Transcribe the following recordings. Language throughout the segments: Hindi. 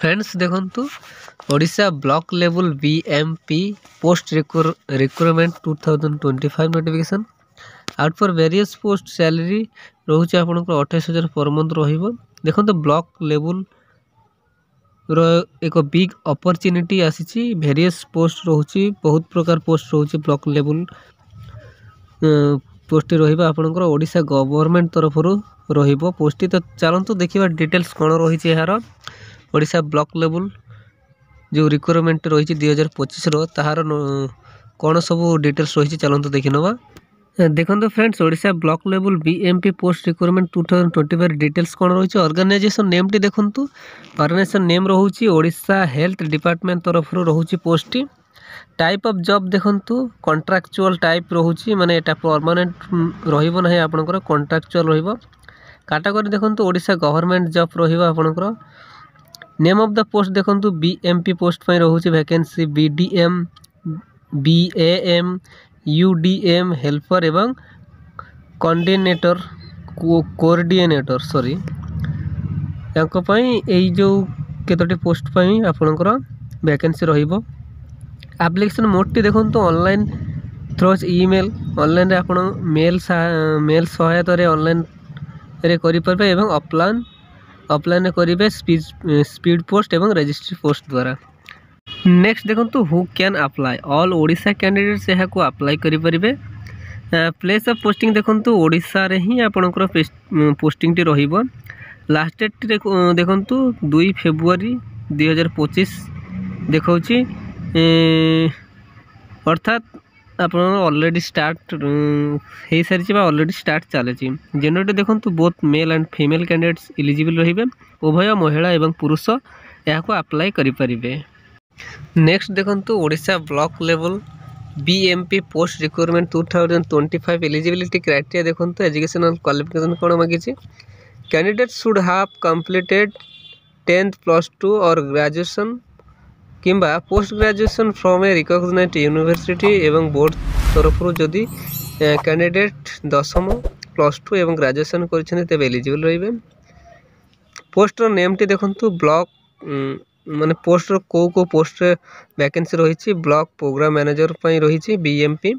फ्रेंड्स देखंतु Odisha block level BMP post recruitment 2025 notification out for various post salary रोचे आपन 28,000 पर मंथ रहिबो। देखंतु ब्लॉक लेवल रो एक बिग अपॉर्चुनिटी आसीची। वेरियस पोस्ट रोची, बहुत प्रकार पोस्ट रोची। ब्लॉक लेवल पोस्ट रहिबा आपन ओडिशा गवर्नमेंट तरफ रहिबो पोस्ट। तो चलंतु देखिबा डिटेल्स कोन रहिची यार। ओडिशा ब्लॉक लेवल जो रिक्रूटमेंट रही 2025 ताहार कौन सब डिटेल्स रही चलते देखी नवा। देखो friends Odisha block level BMP post recruitment 2025 details कौन रही। ऑर्गेनाइजेशन नेम टी देखंतु, ऑर्गेनाइजेशन नेम रहुची ओडिशा हेल्थ डिपार्टमेंट तरफ रहुची पोस्ट। टाइप ऑफ जॉब देखंतु कॉन्ट्रैक्चुअल टाइप रहुची, माने एटा परमानेंट रहिबो नाही, आपनकर कॉन्ट्रैक्चुअल रहिबो। कैटेगरी देखंतु ओडिशा गवर्नमेंट जॉब रहिबो आपनकर। नेम ऑफ द पोस्ट देखंतु बीएमपी पोस्ट पई रहउची vacancy BDM BAM UDM helper एवं कोऑर्डिनेटर सॉरी यांको पई एई जो केतोटी पोस्ट पई आपनकर वैकेंसी रहिबो। एप्लीकेशन मोड टी देखंतु ऑनलाइन थ्रू ईमेल, ऑनलाइन रे आपण मेल सहायता रे ऑनलाइन रे करि परबे एवं ऑफलाइन करेंगे स्पीड पोस्ट एवं रजिस्ट्री पोस्ट द्वारा। नेक्स्ट देखो who can apply, all Odisha candidates यहाँ को अप्लाई करेंगे। प्लेस ऑफ पोस्टिंग देखो ओडिशा रे ही आपनकर पोस्टिंग टी रहिबो। लास्ट डेट देखो 2 फेब्रुआरी 2025 देखौची, अर्थात आप ऑलरेडी स्टार्ट हो सारी ऑलरेडी स्टार्ट चलती। जेनरेट देखो both male and female candidates eligible रहिबे। उभय महिला एवं पुरुष यहाँ को अप्लाई करें। नेक्स्ट देखो Odisha block level BMP post recruitment 2025 eligibility criteria देखो। एजुकेशनल क्वालिफिकेशन कौन मांगी। Candidate should have completed 10th +2 और ग्रेजुएशन किंबा post graduation from a recognised university एवं बोर्ड तरफ जदि कैंडिडेट 10th +2 एवं ग्रेजुएशन कर एलिजिबल रहिबे। पोस्ट नेम टी देखंतु ब्लॉक माने पोस्ट को पोस्ट वैकेंसी रही। ब्लॉक प्रोग्राम मैनेजर पई रही BMP,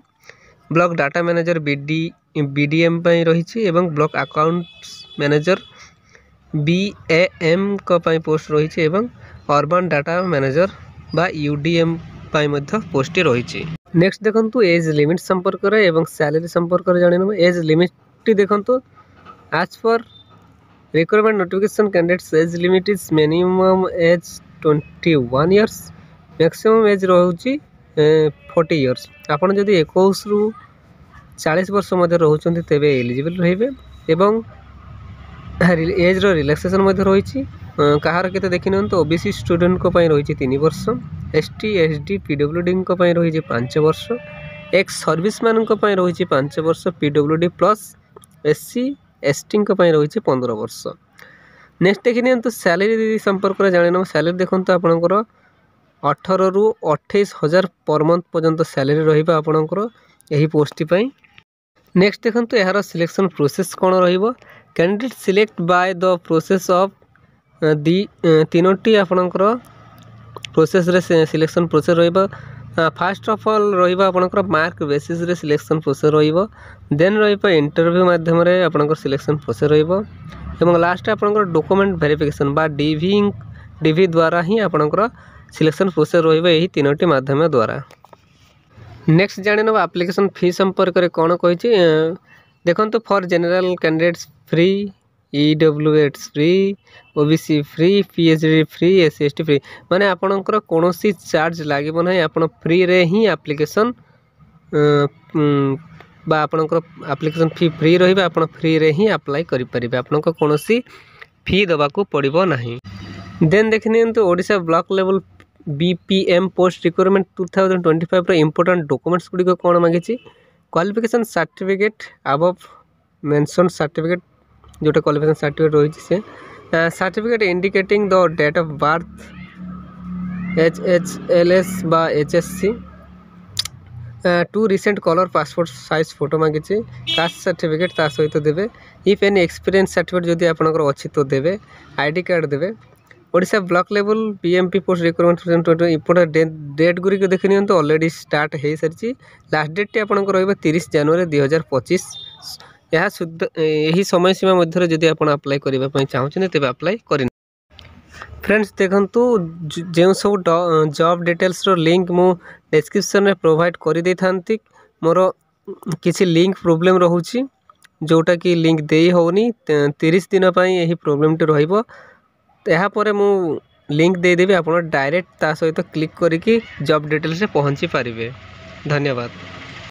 block data manager BDM पई रही एवं ब्लॉक अकाउंट्स मैनेजर बीएएम को पई पोस्ट रही एवं अर्बन डाटा मैनेजर बा यूडीएम पाई मध्य पोस्ट रही। नेक्स्ट देखंतु एज लिमिट संपर्क एवं सैलरी संपर्क जानिनबो। एज लिमिट टी देखंतु एज पर recruitment notification candidates age limit is minimum age 21 years, maximum age रहउची 40 इयर्स। आपण जदि 21 रु 40 वर्ष मध्य रहउचंती तेबे एलिजिबल रहिबे एवं एज रो रिलैक्सेशन मध्य रही। कहार के देखी तो ओबीसी स्टूडेंट को पई रही 3 वर्ष, एसटी एसडी पीडब्ल्यूडी को पई रही 5 वर्ष, एक्स सर्विसमैन को पई रही 5 वर्ष, पीडब्ल्यूडी प्लस एससी एसटी को पई रही 15 वर्ष। नेक्स्ट देखी तो सैलरी संपर्क में जान। सैलरी देखो आपंकर 18 रु 28,000 पर मंथ पर्यंत सैलरी रहिबा आपंकर यही पोस्ट पई। नेक्स्ट देखो यार सिलेक्शन प्रोसेस कौन रहिबो। Candidate select by the process of तीनोटी आपणकर प्रोसेस रे सिलेक्शन प्रोसेस रहिबा। फास्ट ऑफ ऑल रहिबा आपणकर मार्क बेसिस रे सिलेक्शन प्रोसेस रहिबो। देन रहिबा इंटरव्यू माध्यम रे आपणकर सिलेक्शन प्रोसेस रहिबो एवं लास्ट आपणकर डॉक्यूमेंट वेरिफिकेशन बा डीवी द्वारा ही आपणकर सिलेक्शन प्रोसेस रहिबो एही तीनोटी माध्यम द्वारा। नेक्स्ट जानिनो एप्लीकेशन फी संपर्क रे कोन कहिछि। देखंतु for general candidates free, EWS free, OBC free, PhD free, SC ST free, माने आपनकर कोनोसी चार्ज लागिबो नै। आपण फ्री रे ही एप्लीकेशन बा आपनकर एप्लीकेशन फी फ्री रहिबा। आपण फ्री रे ही अप्लाई करि परिबे, आपनको कोनोसी फी दबा को पड़िबो नाही। देन देखनियंतु Odisha block level BPM post recruitment 2025 रो इंपोर्टेंट डॉक्यूमेंट्स गुडी को कोन मागिछि। Qualification certificate above mention certificate जोटा क्वालिफिकेशन सर्टिफिकेट रही से certificate indicating the date of birth HHLS बा HSC, 2 recent colour passport size photo मांगी। कास्ट सर्टिफिकेट सहित देवे। इफ एनी एक्सपीरियंस सर्टिफिकेट जदि आपनकर अछि तो देवे। आईडी कार्ड देवे। Odisha block level PMP post recruitment इपटे डेट गुरिक देखि नियंतु ऑलरेडी स्टार्ट हो सारी लास्ट डेट टी आपन रहा 30 जनवरी 2025 यह शुद्ध यही समय सीमा मध्य जदि आप अप्लाई करने चाहते तेज अप्लाई कर फ्रेंड्स देखंतु जो सब जॉब डिटेल्स रो लिंक मु डिस्क्रिप्शन में प्रोवाइड कर दे थांती मोर किसी लिंक प्रोब्लेम रहूची जोटा कि लिंक दे होनी 30 दिन यही प्रोब्लेम टी रहिबो यापर मु लिंक देदेवी आप डायरेक्ट ता सहित क्लिक करके जॉब डिटेल्स से पहुँची पारे। धन्यवाद।